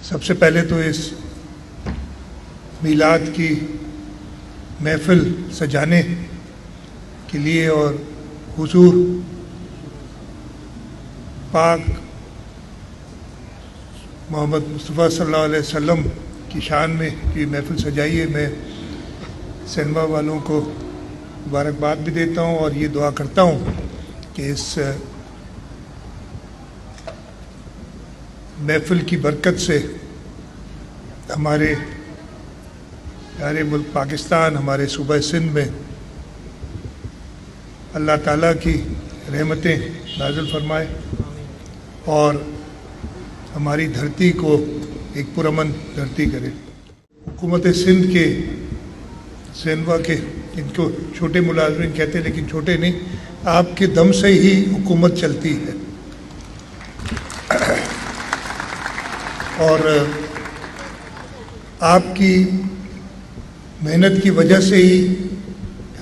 سب سے پہلے تو اس میلاد کی محفل سجانے کے لیے اور حضور پاک محمد مصطفیٰ صلی اللہ علیہ وسلم کی شان میں یہ محفل سجائی ہے، میں سینما والوں کو مبارکباد بھی دیتا ہوں اور یہ دعا کرتا ہوں کہ اس محفل کی برکت سے ہمارے پیارے ملک پاکستان، ہمارے صوبہ سندھ میں اللہ تعالیٰ کی رحمتیں نازل فرمائے اور ہماری دھرتی کو ایک پرامن دھرتی کرے۔ حکومت سندھ کے سینوا کے، ان کو چھوٹے ملازمین کہتے ہیں لیکن چھوٹے نہیں، آپ کے دم سے ہی حکومت چلتی ہے اور آپ کی محنت کی وجہ سے ہی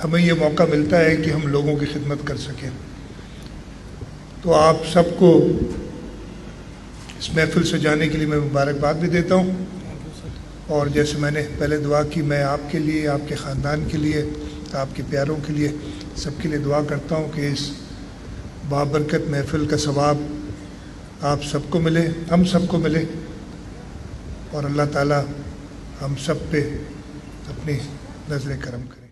ہمیں یہ موقع ملتا ہے کہ ہم لوگوں کی خدمت کر سکیں۔ تو آپ سب کو اس محفل سے جانے کے لیے میں مبارکباد بھی دیتا ہوں، اور جیسے میں نے پہلے دعا کی، میں آپ کے لیے، آپ کے خاندان کے لیے، آپ کے پیاروں کے لیے، سب کے لیے دعا کرتا ہوں کہ اس بابرکت محفل کا ثواب آپ سب کو ملے، ہم سب کو ملے، اور اللہ تعالیٰ ہم سب پہ اپنی نظر کرم کرے۔